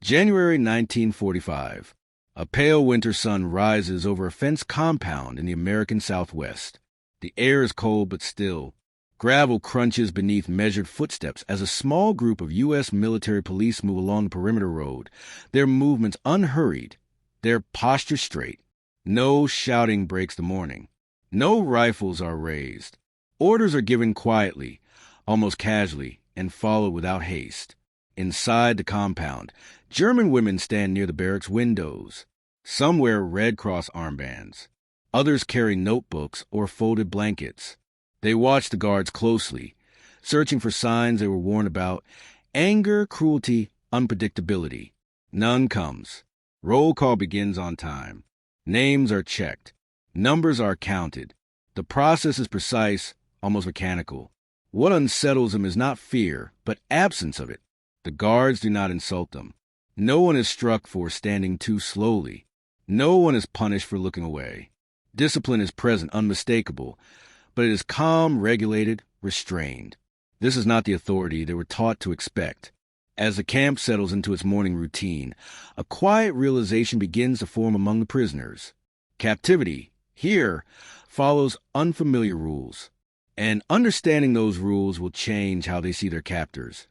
January 1945. A pale winter sun rises over a fenced compound in the American Southwest. The air is cold but still. Gravel crunches beneath measured footsteps as a small group of U.S. military police move along the perimeter road, their movements unhurried, their posture straight. No shouting breaks the morning. No rifles are raised. Orders are given quietly, almost casually, and followed without haste. Inside the compound, German women stand near the barracks windows. Some wear Red Cross armbands. Others carry notebooks or folded blankets. They watch the guards closely, searching for signs they were warned about: anger, cruelty, unpredictability. None comes. Roll call begins on time. Names are checked. Numbers are counted. The process is precise, almost mechanical. What unsettles them is not fear, but absence of it. The guards do not insult them. No one is struck for standing too slowly. No one is punished for looking away. Discipline is present, unmistakable, but it is calm, regulated, restrained. This is not the authority they were taught to expect. As the camp settles into its morning routine, a quiet realization begins to form among the prisoners. Captivity, here, follows unfamiliar rules, and understanding those rules will change how they see their captors.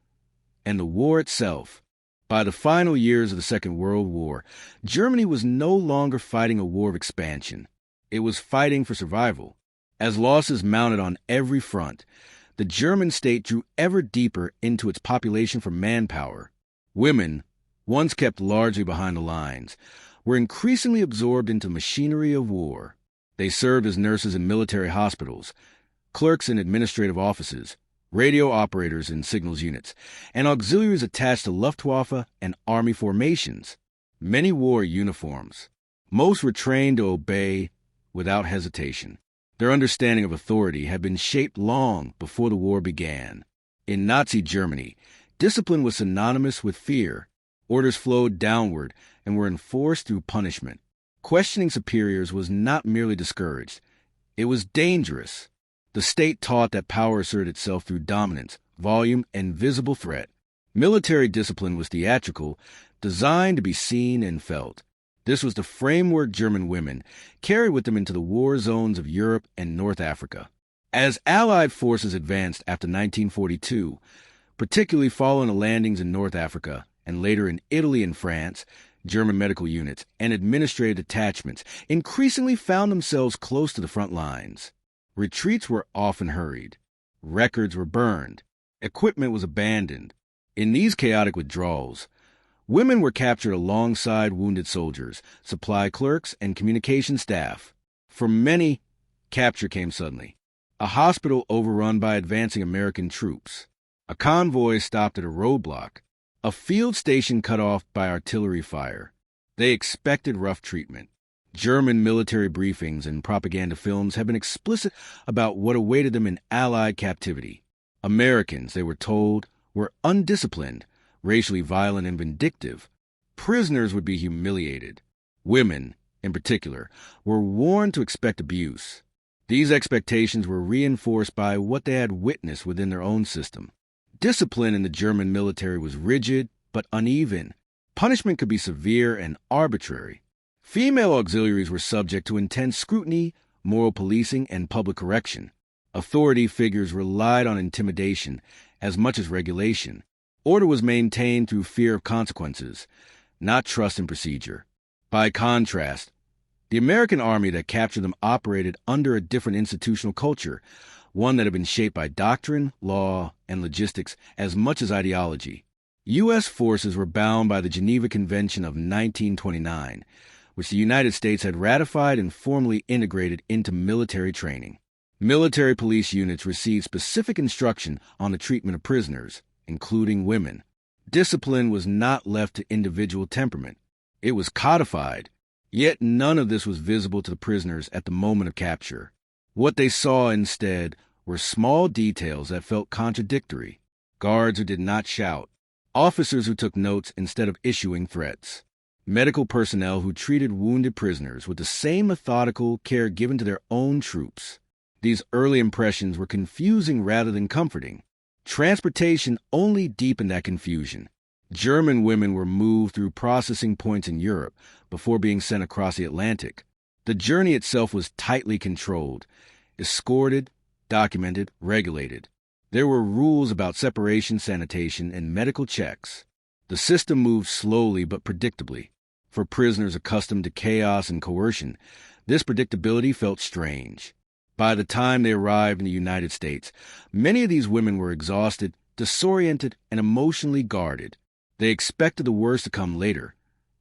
And the war itself. By the final years of the Second World War, Germany was no longer fighting a war of expansion. It was fighting for survival. As losses mounted on every front, the German state drew ever deeper into its population for manpower. Women, once kept largely behind the lines, were increasingly absorbed into the machinery of war. They served as nurses in military hospitals, clerks in administrative offices, radio operators in signals units, and auxiliaries attached to Luftwaffe and Army formations. Many wore uniforms. Most were trained to obey without hesitation. Their understanding of authority had been shaped long before the war began. In Nazi Germany, discipline was synonymous with fear. Orders flowed downward and were enforced through punishment. Questioning superiors was not merely discouraged. It was dangerous. The state taught that power asserted itself through dominance, volume, and visible threat. Military discipline was theatrical, designed to be seen and felt. This was the framework German women carried with them into the war zones of Europe and North Africa. As Allied forces advanced after 1942, particularly following the landings in North Africa and later in Italy and France, German medical units and administrative detachments increasingly found themselves close to the front lines. Retreats were often hurried. Records were burned. Equipment was abandoned. In these chaotic withdrawals, women were captured alongside wounded soldiers, supply clerks, and communication staff. For many, capture came suddenly. A hospital overrun by advancing American troops. A convoy stopped at a roadblock. A field station cut off by artillery fire. They expected rough treatment. German military briefings and propaganda films have been explicit about what awaited them in Allied captivity. Americans, they were told, were undisciplined, racially violent, and vindictive. Prisoners would be humiliated. Women, in particular, were warned to expect abuse. These expectations were reinforced by what they had witnessed within their own system. Discipline in the German military was rigid but uneven. Punishment could be severe and arbitrary. Female auxiliaries were subject to intense scrutiny, moral policing, and public correction. Authority figures relied on intimidation as much as regulation. Order was maintained through fear of consequences, not trust in procedure. By contrast, the American army that captured them operated under a different institutional culture, one that had been shaped by doctrine, law, and logistics as much as ideology. U.S. forces were bound by the Geneva Convention of 1929, which the United States had ratified and formally integrated into military training. Military police units received specific instruction on the treatment of prisoners, including women. Discipline was not left to individual temperament. It was codified, yet none of this was visible to the prisoners at the moment of capture. What they saw instead were small details that felt contradictory. Guards who did not shout. Officers who took notes instead of issuing threats. Medical personnel who treated wounded prisoners with the same methodical care given to their own troops. These early impressions were confusing rather than comforting. Transportation only deepened that confusion. German women were moved through processing points in Europe before being sent across the Atlantic. The journey itself was tightly controlled, escorted, documented, regulated. There were rules about separation, sanitation, and medical checks. The system moved slowly but predictably. For prisoners accustomed to chaos and coercion, this predictability felt strange. By the time they arrived in the United States, many of these women were exhausted, disoriented, and emotionally guarded. They expected the worst to come later,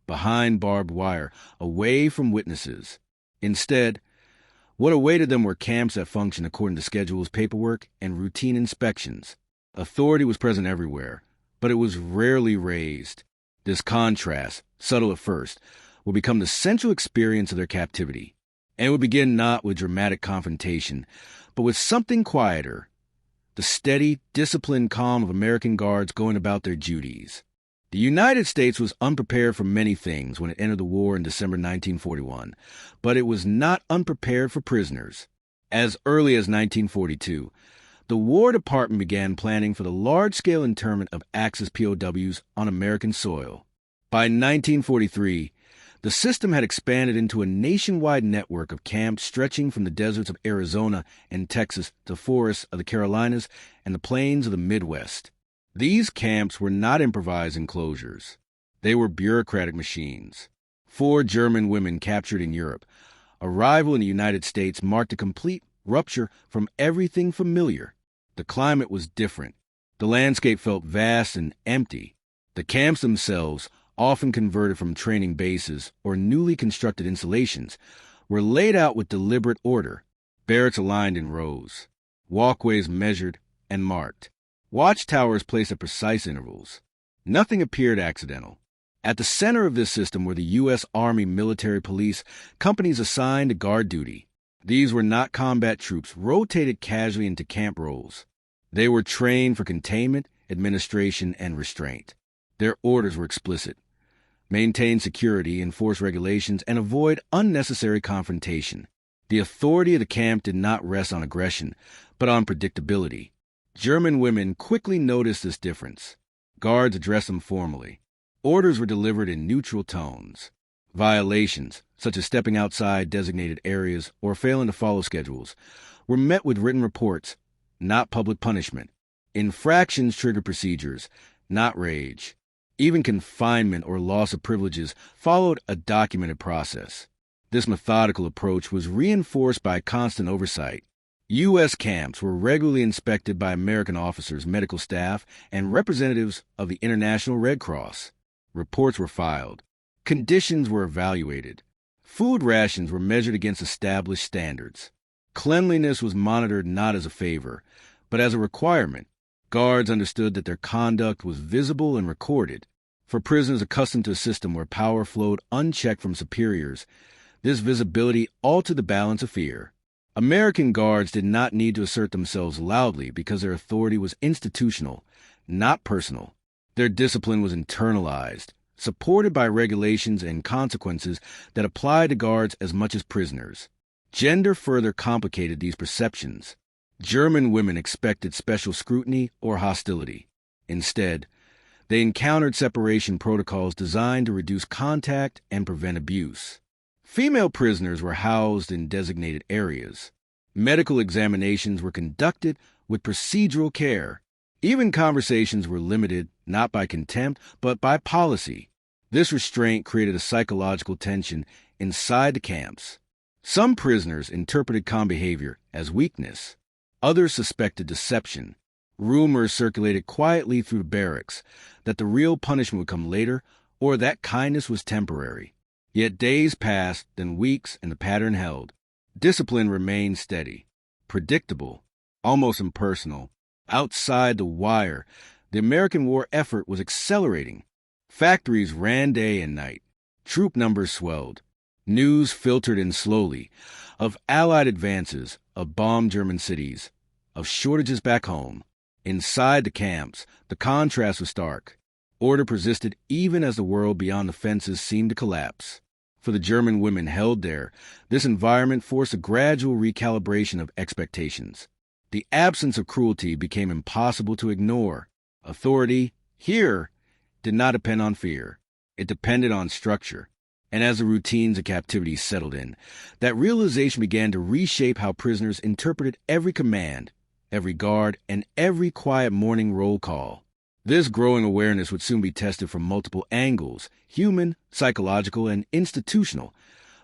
behind barbed wire, away from witnesses. Instead, what awaited them were camps that functioned according to schedules, paperwork, and routine inspections. Authority was present everywhere, but it was rarely raised. This contrast, subtle at first, would become the central experience of their captivity. And it would begin not with dramatic confrontation, but with something quieter, the steady, disciplined calm of American guards going about their duties. The United States was unprepared for many things when it entered the war in December 1941, but it was not unprepared for prisoners. As early as 1942, the War Department began planning for the large-scale internment of Axis POWs on American soil. By 1943, the system had expanded into a nationwide network of camps stretching from the deserts of Arizona and Texas to forests of the Carolinas and the plains of the Midwest. These camps were not improvised enclosures. They were bureaucratic machines. 4 German women captured in Europe. Arrival in the United States marked a complete rupture from everything familiar. The climate was different. The landscape felt vast and empty. The camps themselves, often converted from training bases or newly constructed installations, were laid out with deliberate order, barracks aligned in rows, walkways measured and marked, watchtowers placed at precise intervals. Nothing appeared accidental. At the center of this system were the U.S. Army military police, companies assigned to guard duty. These were not combat troops rotated casually into camp roles. They were trained for containment, administration, and restraint. Their orders were explicit. Maintain security, enforce regulations, and avoid unnecessary confrontation. The authority of the camp did not rest on aggression, but on predictability. German women quickly noticed this difference. Guards addressed them formally. Orders were delivered in neutral tones. Violations, such as stepping outside designated areas or failing to follow schedules, were met with written reports, not public punishment. Infractions triggered procedures, not rage. Even confinement or loss of privileges followed a documented process. This methodical approach was reinforced by constant oversight. U.S. camps were regularly inspected by American officers, medical staff, and representatives of the International Red Cross. Reports were filed. Conditions were evaluated. Food rations were measured against established standards. Cleanliness was monitored not as a favor, but as a requirement. Guards understood that their conduct was visible and recorded. For prisoners accustomed to a system where power flowed unchecked from superiors, this visibility altered the balance of fear. American guards did not need to assert themselves loudly because their authority was institutional, not personal. Their discipline was internalized, supported by regulations and consequences that applied to guards as much as prisoners. Gender further complicated these perceptions. German women expected special scrutiny or hostility. Instead, they encountered separation protocols designed to reduce contact and prevent abuse. Female prisoners were housed in designated areas. Medical examinations were conducted with procedural care. Even conversations were limited not by contempt, but by policy. This restraint created a psychological tension inside the camps. Some prisoners interpreted calm behavior as weakness. Others suspected deception. Rumors circulated quietly through the barracks that the real punishment would come later or that kindness was temporary. Yet days passed, then weeks, and the pattern held. Discipline remained steady, predictable, almost impersonal. Outside the wire, the American war effort was accelerating. Factories ran day and night. Troop numbers swelled. News filtered in slowly of Allied advances, of bombed German cities, of shortages back home. Inside the camps, the contrast was stark. Order persisted even as the world beyond the fences seemed to collapse. For the German women held there, this environment forced a gradual recalibration of expectations. The absence of cruelty became impossible to ignore. Authority, here, did not depend on fear. It depended on structure. And as the routines of captivity settled in, that realization began to reshape how prisoners interpreted every command, every guard, and every quiet morning roll call. This growing awareness would soon be tested from multiple angles, human, psychological, and institutional,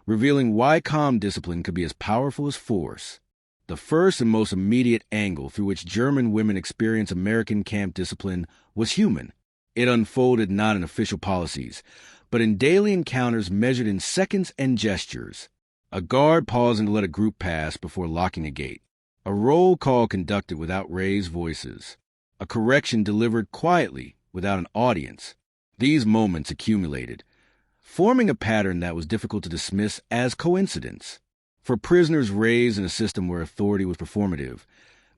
revealing why calm discipline could be as powerful as force. The first and most immediate angle through which German women experienced American camp discipline was human. It unfolded not in official policies, but in daily encounters measured in seconds and gestures. A guard pausing to let a group pass before locking a gate. A roll call conducted without raised voices. A correction delivered quietly without an audience. These moments accumulated, forming a pattern that was difficult to dismiss as coincidence. For prisoners raised in a system where authority was performative,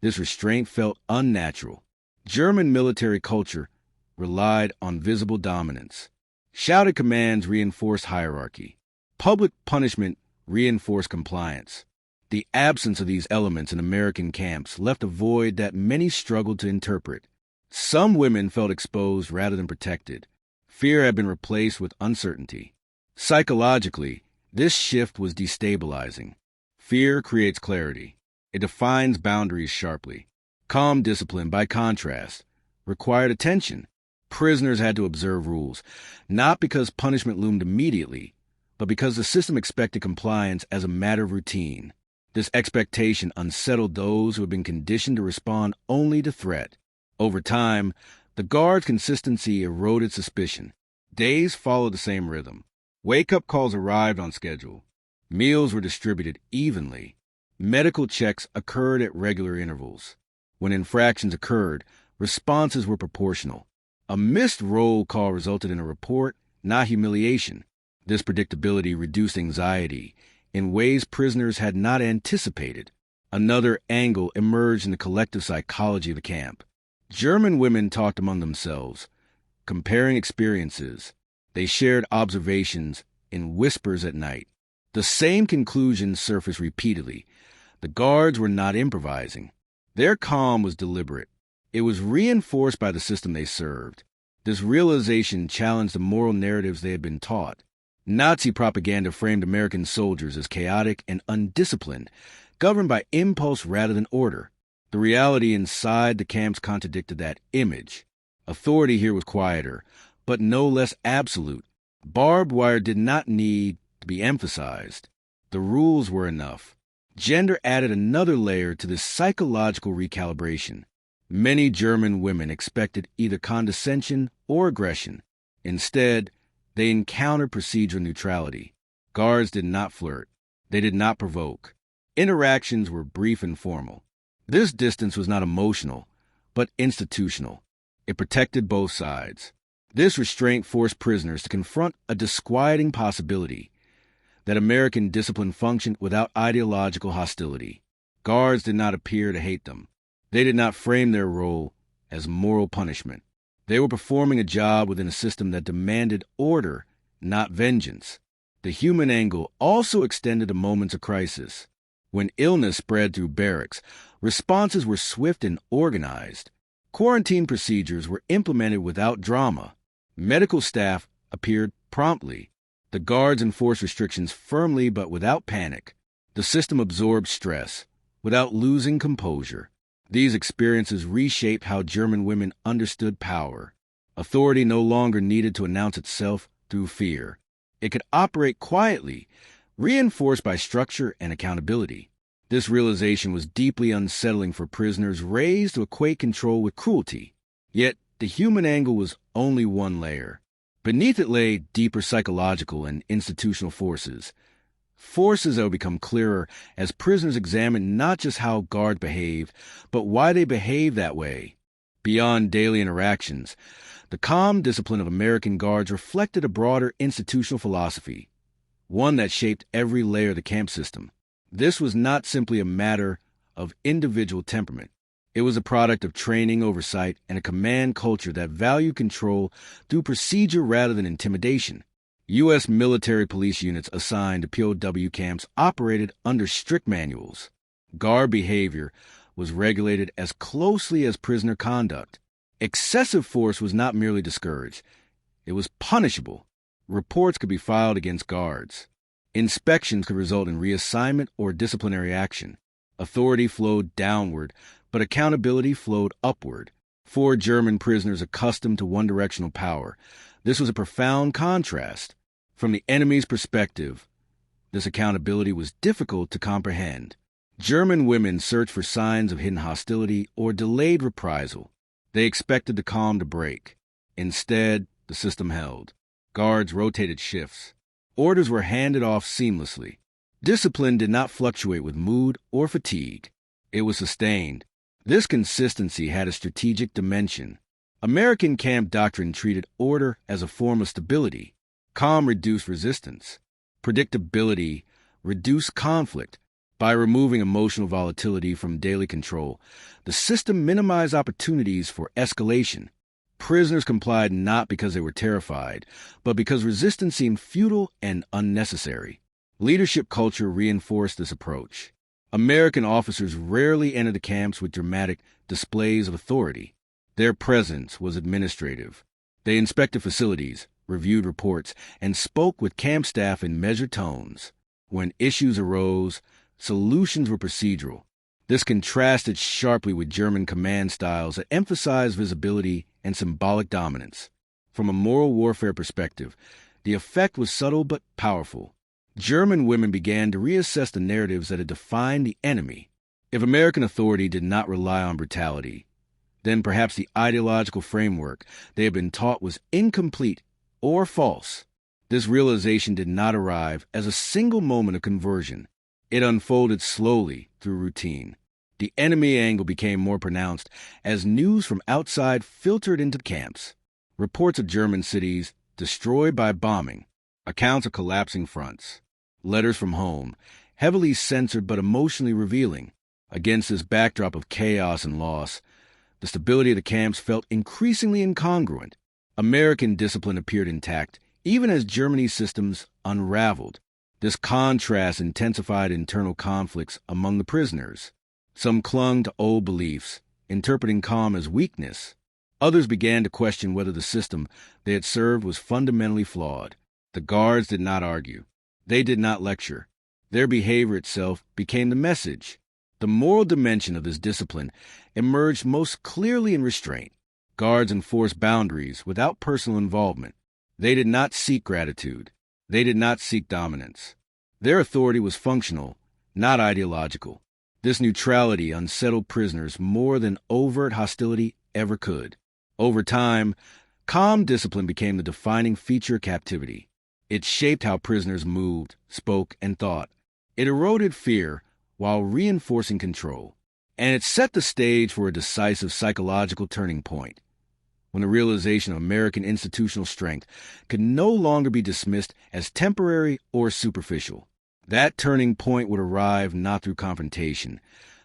this restraint felt unnatural. German military culture relied on visible dominance. Shouted commands reinforced hierarchy. Public punishment reinforced compliance. The absence of these elements in American camps left a void that many struggled to interpret. Some women felt exposed rather than protected. Fear had been replaced with uncertainty. Psychologically, this shift was destabilizing. Fear creates clarity. It defines boundaries sharply. Calm discipline, by contrast, required attention. Prisoners had to observe rules, not because punishment loomed immediately, but because the system expected compliance as a matter of routine. This expectation unsettled those who had been conditioned to respond only to threat. Over time, the guard's consistency eroded suspicion. Days followed the same rhythm. Wake-up calls arrived on schedule. Meals were distributed evenly. Medical checks occurred at regular intervals. When infractions occurred, responses were proportional. A missed roll call resulted in a report, not humiliation. This predictability reduced anxiety in ways prisoners had not anticipated. Another angle emerged in the collective psychology of the camp. German women talked among themselves, comparing experiences. They shared observations in whispers at night. The same conclusions surfaced repeatedly. The guards were not improvising. Their calm was deliberate. It was reinforced by the system they served. This realization challenged the moral narratives they had been taught. Nazi propaganda framed American soldiers as chaotic and undisciplined, governed by impulse rather than order. The reality inside the camps contradicted that image. Authority here was quieter, but no less absolute. Barbed wire did not need to be emphasized. The rules were enough. Gender added another layer to this psychological recalibration. Many German women expected either condescension or aggression. Instead, they encountered procedural neutrality. Guards did not flirt. They did not provoke. Interactions were brief and formal. This distance was not emotional, but institutional. It protected both sides. This restraint forced prisoners to confront a disquieting possibility that American discipline functioned without ideological hostility. Guards did not appear to hate them. They did not frame their role as moral punishment. They were performing a job within a system that demanded order, not vengeance. The human angle also extended to moments of crisis. When illness spread through barracks, responses were swift and organized. Quarantine procedures were implemented without drama. Medical staff appeared promptly. The guards enforced restrictions firmly but without panic. The system absorbed stress without losing composure. These experiences reshaped how German women understood power. Authority no longer needed to announce itself through fear. It could operate quietly, reinforced by structure and accountability. This realization was deeply unsettling for prisoners raised to equate control with cruelty. Yet, the human angle was only one layer. Beneath it lay deeper psychological and institutional forces. Forces that would become clearer as prisoners examined not just how guards behaved, but why they behaved that way. Beyond daily interactions, the calm discipline of American guards reflected a broader institutional philosophy, one that shaped every layer of the camp system. This was not simply a matter of individual temperament. It was a product of training, oversight, and a command culture that valued control through procedure rather than intimidation. U.S. military police units assigned to POW camps operated under strict manuals. Guard behavior was regulated as closely as prisoner conduct. Excessive force was not merely discouraged. It was punishable. Reports could be filed against guards. Inspections could result in reassignment or disciplinary action. Authority flowed downward, but accountability flowed upward. For German prisoners accustomed to one-directional power, this was a profound contrast. From the enemy's perspective, this accountability was difficult to comprehend. German women searched for signs of hidden hostility or delayed reprisal. They expected the calm to break. Instead, the system held. Guards rotated shifts. Orders were handed off seamlessly. Discipline did not fluctuate with mood or fatigue. It was sustained. This consistency had a strategic dimension. American camp doctrine treated order as a form of stability. Calm reduced resistance. Predictability reduced conflict. By removing emotional volatility from daily control, the system minimized opportunities for escalation. Prisoners complied not because they were terrified, but because resistance seemed futile and unnecessary. Leadership culture reinforced this approach. American officers rarely entered the camps with dramatic displays of authority. Their presence was administrative. They inspected facilities, reviewed reports, and spoke with camp staff in measured tones. When issues arose, solutions were procedural. This contrasted sharply with German command styles that emphasized visibility and symbolic dominance. From a moral warfare perspective, the effect was subtle but powerful. German women began to reassess the narratives that had defined the enemy. If American authority did not rely on brutality, then perhaps the ideological framework they had been taught was incomplete or false. This realization did not arrive as a single moment of conversion. It unfolded slowly through routine. The enemy angle became more pronounced as news from outside filtered into camps. Reports of German cities destroyed by bombing, accounts of collapsing fronts, letters from home, heavily censored but emotionally revealing. Against this backdrop of chaos and loss, the stability of the camps felt increasingly incongruent. American discipline appeared intact, even as Germany's systems unraveled. This contrast intensified internal conflicts among the prisoners. Some clung to old beliefs, interpreting calm as weakness. Others began to question whether the system they had served was fundamentally flawed. The guards did not argue. They did not lecture. Their behavior itself became the message. The moral dimension of this discipline emerged most clearly in restraint. Guards enforced boundaries without personal involvement. They did not seek gratitude. They did not seek dominance. Their authority was functional, not ideological. This neutrality unsettled prisoners more than overt hostility ever could. Over time, calm discipline became the defining feature of captivity. It shaped how prisoners moved, spoke, and thought. It eroded fear while reinforcing control. And it set the stage for a decisive psychological turning point, when the realization of American institutional strength could no longer be dismissed as temporary or superficial. That turning point would arrive not through confrontation,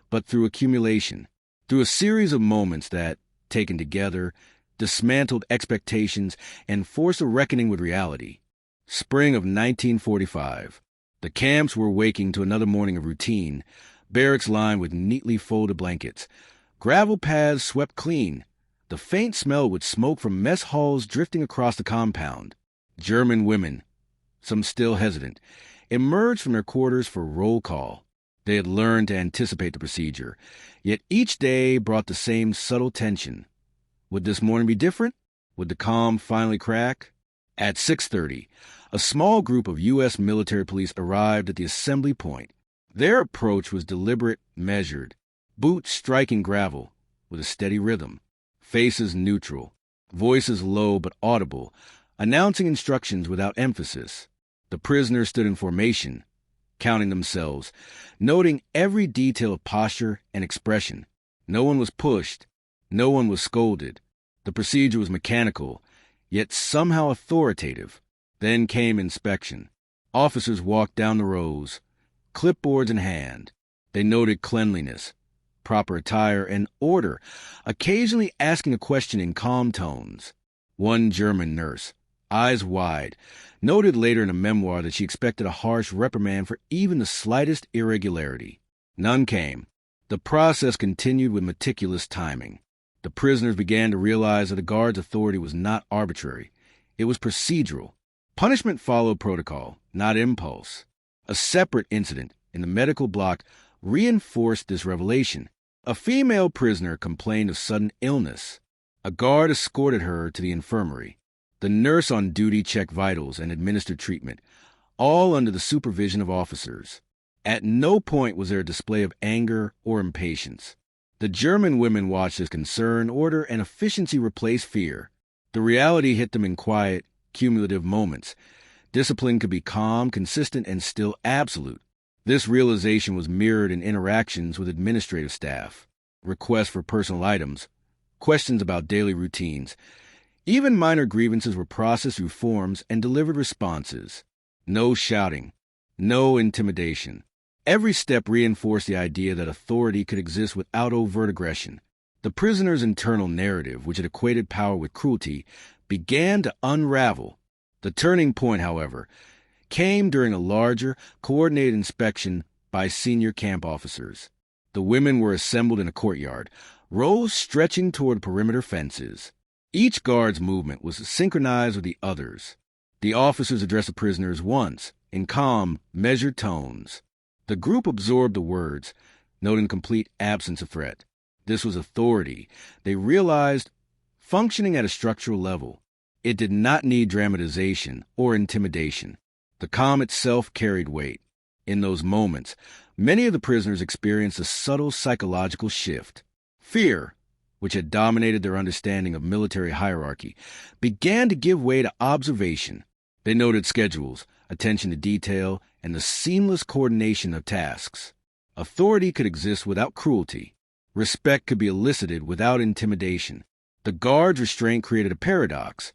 but through accumulation, through a series of moments that, taken together, dismantled expectations and forced a reckoning with reality. Spring of 1945. The camps were waking to another morning of routine, barracks lined with neatly folded blankets. Gravel paths swept clean, the faint smell with smoke from mess halls drifting across the compound. German women, some still hesitant, emerged from their quarters for roll call. They had learned to anticipate the procedure, yet each day brought the same subtle tension. Would this morning be different? Would the calm finally crack? At 6:30, a small group of U.S. military police arrived at the assembly point. Their approach was deliberate, measured, boots striking gravel with a steady rhythm. Faces neutral, voices low but audible, announcing instructions without emphasis. The prisoners stood in formation, counting themselves, noting every detail of posture and expression. No one was pushed, no one was scolded. The procedure was mechanical, yet somehow authoritative. Then came inspection. Officers walked down the rows, clipboards in hand. They noted cleanliness, proper attire, and order, occasionally asking a question in calm tones. One German nurse, eyes wide, noted later in a memoir that she expected a harsh reprimand for even the slightest irregularity. None came. The process continued with meticulous timing. The prisoners began to realize that the guard's authority was not arbitrary. It was procedural. Punishment followed protocol, not impulse. A separate incident in the medical block reinforced this revelation. A female prisoner complained of sudden illness. A guard escorted her to the infirmary. The nurse on duty checked vitals and administered treatment, all under the supervision of officers. At no point was there a display of anger or impatience. The German women watched as concern, order, and efficiency replaced fear. The reality hit them in quiet, cumulative moments. Discipline could be calm, consistent, and still absolute. This realization was mirrored in interactions with administrative staff, requests for personal items, questions about daily routines. Even minor grievances were processed through forms and delivered responses. No shouting, no intimidation. Every step reinforced the idea that authority could exist without overt aggression. The prisoner's internal narrative, which had equated power with cruelty, began to unravel. The turning point, however, came during a larger, coordinated inspection by senior camp officers. The women were assembled in a courtyard, rows stretching toward perimeter fences. Each guard's movement was synchronized with the others. The officers addressed the prisoners once, in calm, measured tones. The group absorbed the words, noting complete absence of threat. This was authority, they realized, functioning at a structural level. It did not need dramatization or intimidation. The calm itself carried weight. In those moments, many of the prisoners experienced a subtle psychological shift. Fear, which had dominated their understanding of military hierarchy, began to give way to observation. They noted schedules, attention to detail, and the seamless coordination of tasks. Authority could exist without cruelty. Respect could be elicited without intimidation. The guards' restraint created a paradox.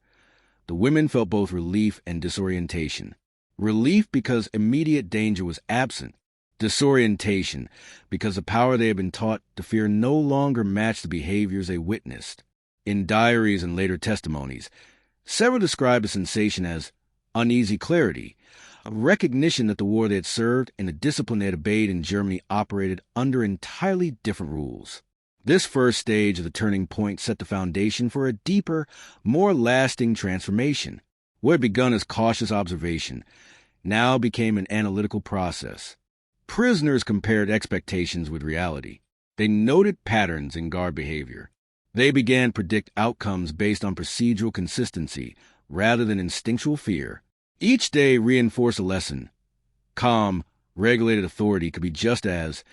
The women felt both relief and disorientation. Relief because immediate danger was absent. Disorientation because the power they had been taught to fear no longer matched the behaviors they witnessed. In diaries and later testimonies, several described the sensation as uneasy clarity, a recognition that the war they had served and the discipline they had obeyed in Germany operated under entirely different rules. This first stage of the turning point set the foundation for a deeper, more lasting transformation. What had begun as cautious observation now became an analytical process. Prisoners compared expectations with reality. They noted patterns in guard behavior. They began to predict outcomes based on procedural consistency rather than instinctual fear. Each day reinforced a lesson. Calm, regulated authority could be just as,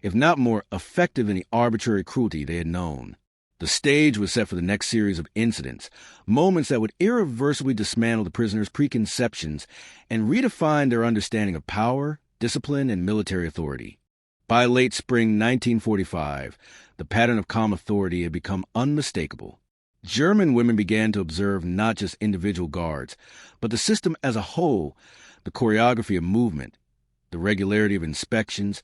if not more, effective than the arbitrary cruelty they had known. The stage was set for the next series of incidents, moments that would irreversibly dismantle the prisoners' preconceptions and redefine their understanding of power, discipline, and military authority. By late spring 1945, the pattern of calm authority had become unmistakable. German women began to observe not just individual guards, but the system as a whole, the choreography of movement, the regularity of inspections,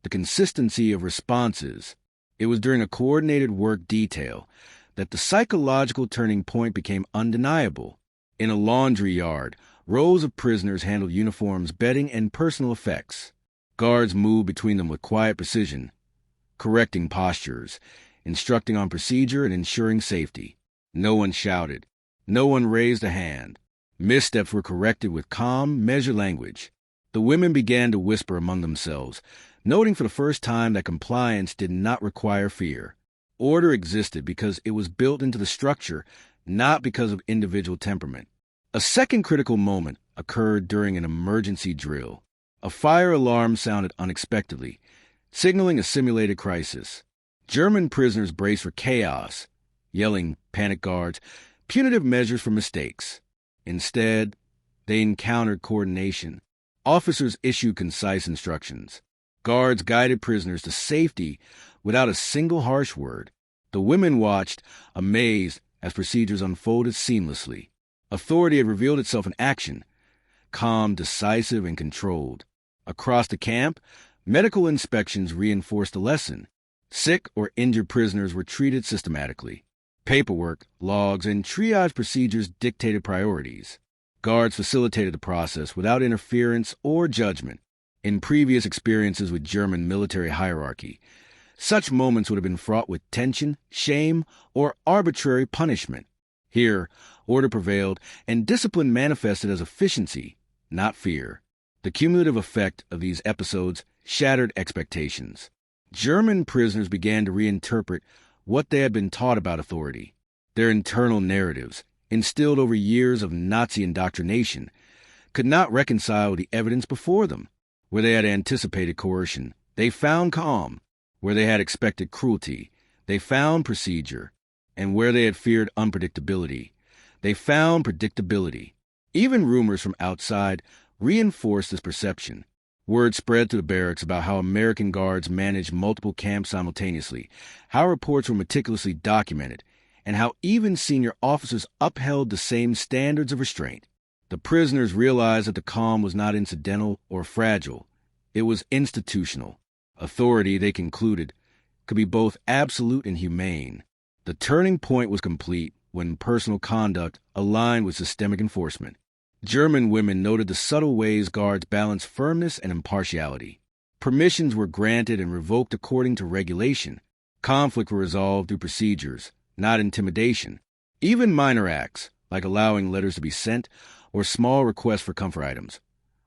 the consistency of responses. It was during a coordinated work detail that the psychological turning point became undeniable. In a laundry yard, rows of prisoners handled uniforms, bedding, and personal effects. Guards moved between them with quiet precision, correcting postures, instructing on procedure, and ensuring safety. No one shouted. No one raised a hand. Missteps were corrected with calm, measured language. The women began to whisper among themselves, noting for the first time that compliance did not require fear. Order existed because it was built into the structure, not because of individual temperament. A second critical moment occurred during an emergency drill. A fire alarm sounded unexpectedly, signaling a simulated crisis. German prisoners braced for chaos, yelling, panic guards, punitive measures for mistakes. Instead, they encountered coordination. Officers issued concise instructions. Guards guided prisoners to safety without a single harsh word. The women watched, amazed, as procedures unfolded seamlessly. Authority had revealed itself in action, calm, decisive, and controlled. Across the camp, medical inspections reinforced the lesson. Sick or injured prisoners were treated systematically. Paperwork, logs, and triage procedures dictated priorities. Guards facilitated the process without interference or judgment. In previous experiences with German military hierarchy, such moments would have been fraught with tension, shame, or arbitrary punishment. Here, order prevailed, and discipline manifested as efficiency, not fear. The cumulative effect of these episodes shattered expectations. German prisoners began to reinterpret what they had been taught about authority. Their internal narratives, instilled over years of Nazi indoctrination, could not reconcile with the evidence before them. Where they had anticipated coercion, they found calm. Where they had expected cruelty, they found procedure. And where they had feared unpredictability, they found predictability. Even rumors from outside reinforced this perception. Word spread through the barracks about how American guards managed multiple camps simultaneously, how reports were meticulously documented, and how even senior officers upheld the same standards of restraint. The prisoners realized that the calm was not incidental or fragile. It was institutional. Authority, they concluded, could be both absolute and humane. The turning point was complete when personal conduct aligned with systemic enforcement. German women noted the subtle ways guards balanced firmness and impartiality. Permissions were granted and revoked according to regulation. Conflict were resolved through procedures, not intimidation. Even minor acts, like allowing letters to be sent or small requests for comfort items,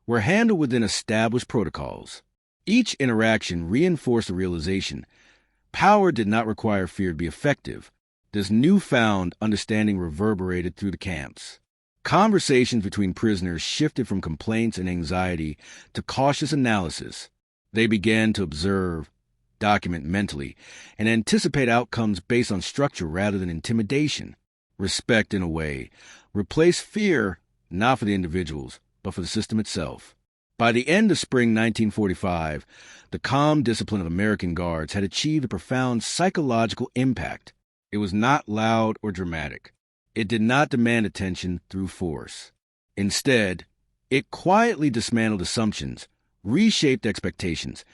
were handled within established protocols. Each interaction reinforced the realization power did not require fear to be effective. This newfound understanding reverberated through the camps. Conversations between prisoners shifted from complaints and anxiety to cautious analysis. They began to observe, document mentally, and anticipate outcomes based on structure rather than intimidation. Respect, in a way, replaced fear, not for the individuals, but for the system itself. By the end of spring 1945, the calm discipline of American guards had achieved a profound psychological impact. It was not loud or dramatic. It did not demand attention through force. Instead, it quietly dismantled assumptions, reshaped expectations,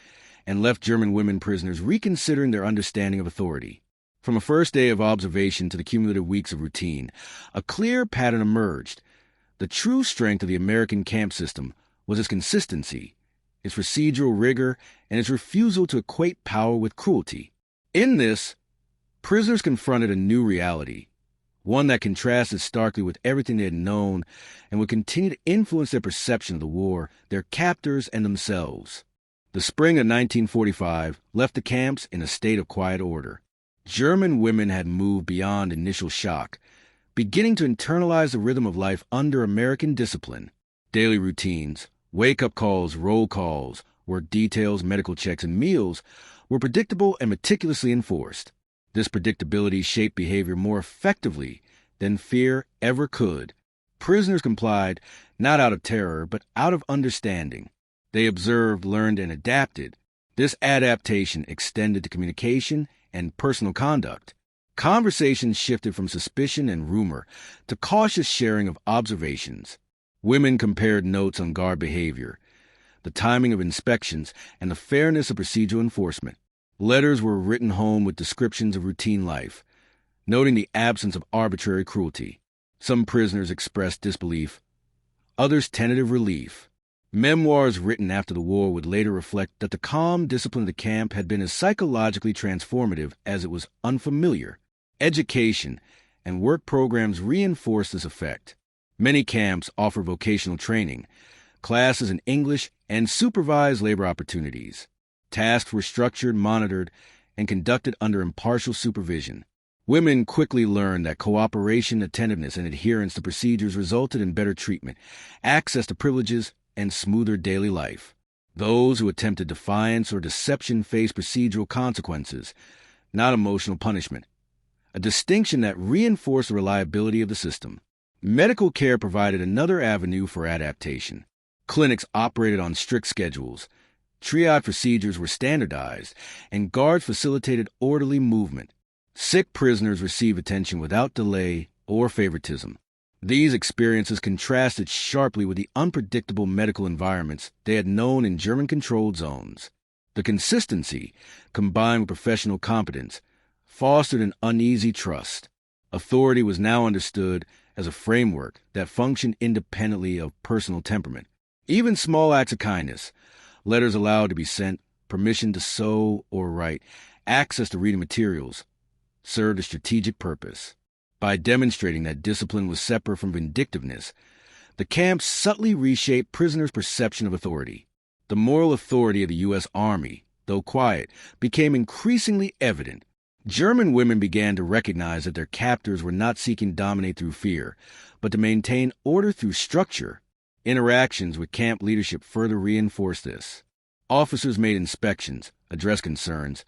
and left German women prisoners reconsidering their understanding of authority. From a first day of observation to the cumulative weeks of routine, a clear pattern emerged. The true strength of the American camp system was its consistency, its procedural rigor, and its refusal to equate power with cruelty. In this, prisoners confronted a new reality, one that contrasted starkly with everything they had known and would continue to influence their perception of the war, their captors, and themselves. The spring of 1945 left the camps in a state of quiet order. German women had moved beyond initial shock, beginning to internalize the rhythm of life under American discipline. Daily routines, wake-up calls, roll calls, work details, medical checks, and meals were predictable and meticulously enforced. This predictability shaped behavior more effectively than fear ever could. Prisoners complied not out of terror, but out of understanding. They observed, learned, and adapted. This adaptation extended to communication and personal conduct. Conversations shifted from suspicion and rumor to cautious sharing of observations. Women compared notes on guard behavior, the timing of inspections, and the fairness of procedural enforcement. Letters were written home with descriptions of routine life, noting the absence of arbitrary cruelty. Some prisoners expressed disbelief, others tentative relief. Memoirs written after the war would later reflect that the calm discipline of the camp had been as psychologically transformative as it was unfamiliar. Education and work programs reinforced this effect. Many camps offer vocational training, classes in English, and supervised labor opportunities. Tasks were structured, monitored, and conducted under impartial supervision. Women quickly learned that cooperation, attentiveness, and adherence to procedures resulted in better treatment, access to privileges, and smoother daily life. Those who attempted defiance or deception faced procedural consequences, not emotional punishment, a distinction that reinforced the reliability of the system. Medical care provided another avenue for adaptation. Clinics operated on strict schedules. Triage procedures were standardized, and guards facilitated orderly movement. Sick prisoners received attention without delay or favoritism. These experiences contrasted sharply with the unpredictable medical environments they had known in German-controlled zones. The consistency, combined with professional competence, fostered an uneasy trust. Authority was now understood as a framework that functioned independently of personal temperament. Even small acts of kindness, letters allowed to be sent, permission to sew or write, access to reading materials, served a strategic purpose. By demonstrating that discipline was separate from vindictiveness, the camps subtly reshaped prisoners' perception of authority. The moral authority of the U.S. Army, though quiet, became increasingly evident. German women began to recognize that their captors were not seeking to dominate through fear, but to maintain order through structure. Interactions with camp leadership further reinforced this. Officers made inspections, addressed concerns,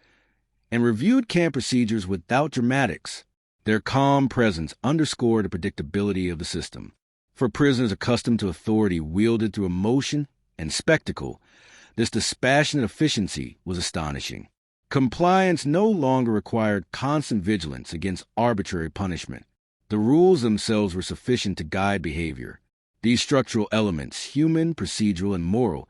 and reviewed camp procedures without dramatics. Their calm presence underscored the predictability of the system. For prisoners accustomed to authority wielded through emotion and spectacle, this dispassionate efficiency was astonishing. Compliance no longer required constant vigilance against arbitrary punishment. The rules themselves were sufficient to guide behavior. These structural elements, human, procedural, and moral,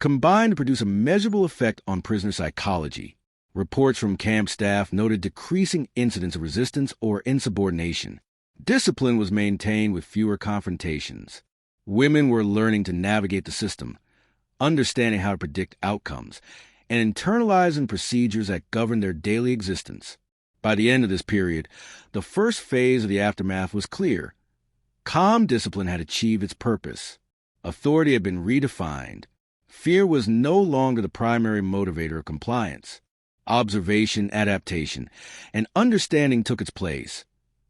combined to produce a measurable effect on prisoner psychology. Reports from camp staff noted decreasing incidents of resistance or insubordination. Discipline was maintained with fewer confrontations. Women were learning to navigate the system, understanding how to predict outcomes, and internalizing procedures that governed their daily existence. By the end of this period, the first phase of the aftermath was clear. Calm discipline had achieved its purpose. Authority had been redefined. Fear was no longer the primary motivator of compliance. Observation, adaptation, and understanding took its place,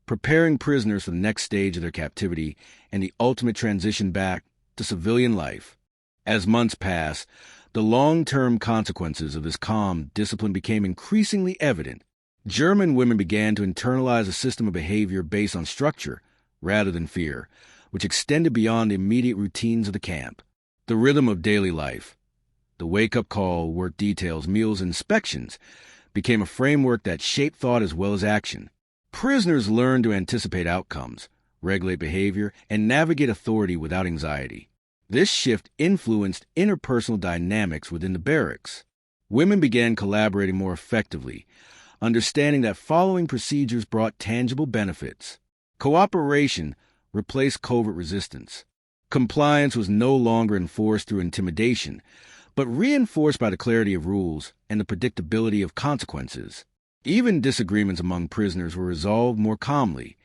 preparing prisoners for the next stage of their captivity and the ultimate transition back to civilian life. As months passed, the long-term consequences of this calm discipline became increasingly evident. German women began to internalize a system of behavior based on structure rather than fear, which extended beyond the immediate routines of the camp. The rhythm of daily life, the wake-up call, work details, meals, and inspections, became a framework that shaped thought as well as action. Prisoners learned to anticipate outcomes, regulate behavior, and navigate authority without anxiety. This shift influenced interpersonal dynamics within the barracks. Women began collaborating more effectively, understanding that following procedures brought tangible benefits. Cooperation replaced covert resistance. Compliance was no longer enforced through intimidation, but reinforced by the clarity of rules and the predictability of consequences. Even disagreements among prisoners were resolved more calmly,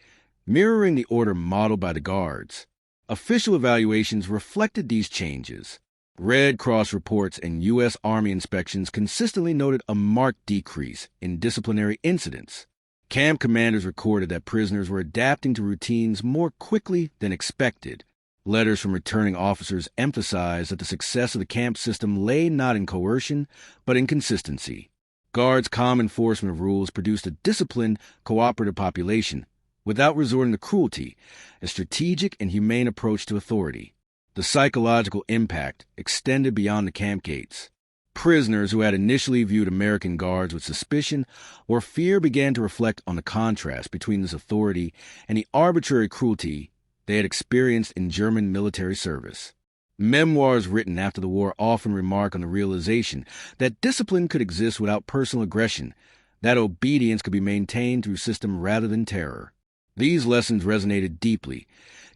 mirroring the order modeled by the guards. Official evaluations reflected these changes. Red Cross reports and U.S. Army inspections consistently noted a marked decrease in disciplinary incidents. Camp commanders recorded that prisoners were adapting to routines more quickly than expected. Letters from returning officers emphasized that the success of the camp system lay not in coercion, but in consistency. Guards' calm enforcement of rules produced a disciplined, cooperative population, without resorting to cruelty, a strategic and humane approach to authority. The psychological impact extended beyond the camp gates. Prisoners who had initially viewed American guards with suspicion or fear began to reflect on the contrast between this authority and the arbitrary cruelty they had experienced in German military service. Memoirs written after the war often remark on the realization that discipline could exist without personal aggression, that obedience could be maintained through system rather than terror. These lessons resonated deeply,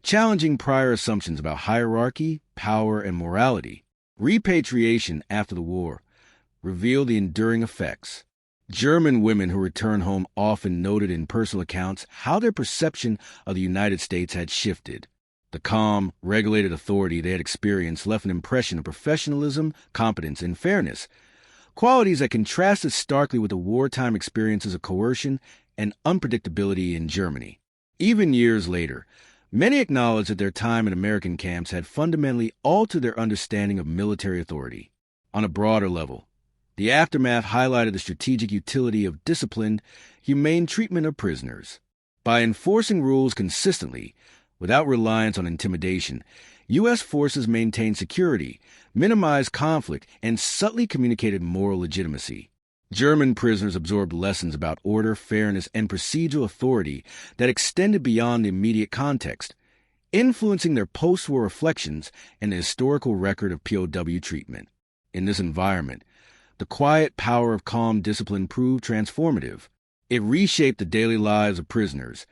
challenging prior assumptions about hierarchy, power, and morality. Repatriation after the war revealed the enduring effects. German women who returned home often noted in personal accounts how their perception of the United States had shifted. The calm, regulated authority they had experienced left an impression of professionalism, competence, and fairness, qualities that contrasted starkly with the wartime experiences of coercion and unpredictability in Germany. Even years later, many acknowledged that their time in American camps had fundamentally altered their understanding of military authority. On a broader level, the aftermath highlighted the strategic utility of disciplined, humane treatment of prisoners. By enforcing rules consistently, without reliance on intimidation, U.S. forces maintained security, minimized conflict, and subtly communicated moral legitimacy. German prisoners absorbed lessons about order, fairness, and procedural authority that extended beyond the immediate context, influencing their post-war reflections and the historical record of POW treatment. In this environment, the quiet power of calm discipline proved transformative. It reshaped the daily lives of prisoners,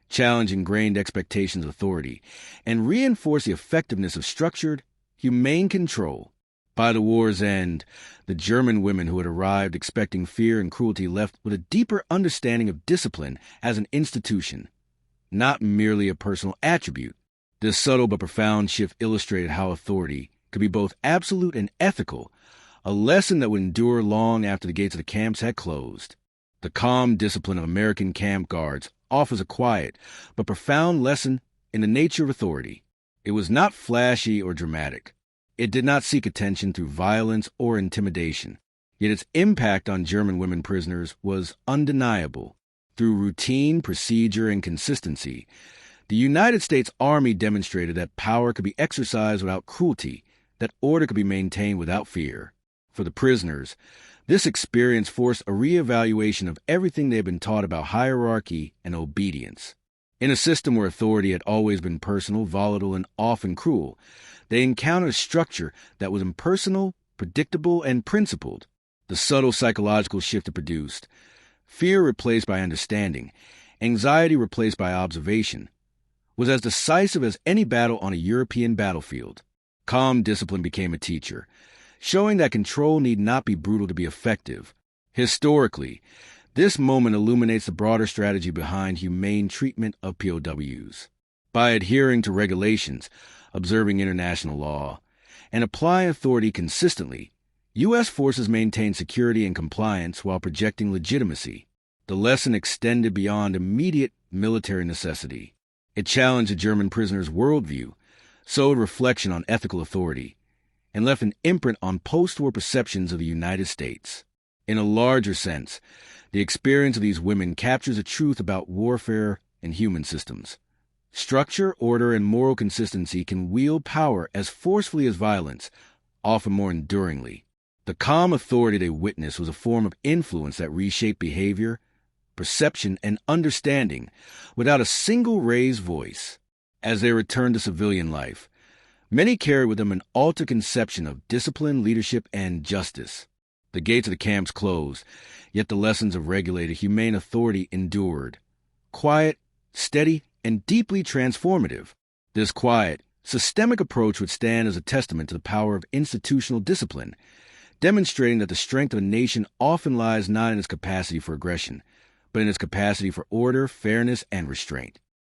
challenged ingrained expectations of authority, and reinforced the effectiveness of structured, humane control. By the war's end, the German women who had arrived expecting fear and cruelty left with a deeper understanding of discipline as an institution, not merely a personal attribute. This subtle but profound shift illustrated how authority could be both absolute and ethical, a lesson that would endure long after the gates of the camps had closed. The calm discipline of American camp guards offers a quiet but profound lesson in the nature of authority. It was not flashy or dramatic. It did not seek attention through violence or intimidation, yet its impact on German women prisoners was undeniable. Through routine, procedure, and consistency, the United States Army demonstrated that power could be exercised without cruelty, that order could be maintained without fear. For the prisoners, this experience forced a reevaluation of everything they had been taught about hierarchy and obedience. In a system where authority had always been personal, volatile, and often cruel, they encountered a structure that was impersonal, predictable, and principled. The subtle psychological shift it produced, fear replaced by understanding, anxiety replaced by observation, was as decisive as any battle on a European battlefield. Calm discipline became a teacher, showing that control need not be brutal to be effective. Historically, this moment illuminates the broader strategy behind humane treatment of POWs. By adhering to regulations, observing international law, and applying authority consistently, U.S. forces maintained security and compliance while projecting legitimacy. The lesson extended beyond immediate military necessity. It challenged the German prisoners' worldview, sowed reflection on ethical authority, and left an imprint on post-war perceptions of the United States. In a larger sense, the experience of these women captures a truth about warfare and human systems. Structure, order, and moral consistency can wield power as forcefully as violence, often more enduringly. The calm authority they witnessed was a form of influence that reshaped behavior, perception, and understanding without a single raised voice. As they returned to civilian life, many carried with them an altered conception of discipline, leadership, and justice. The gates of the camps closed, yet the lessons of regulated, humane authority endured. Quiet, steady, and deeply transformative. This quiet, systemic approach would stand as a testament to the power of institutional discipline, demonstrating that the strength of a nation often lies not in its capacity for aggression, but in its capacity for order, fairness, and restraint.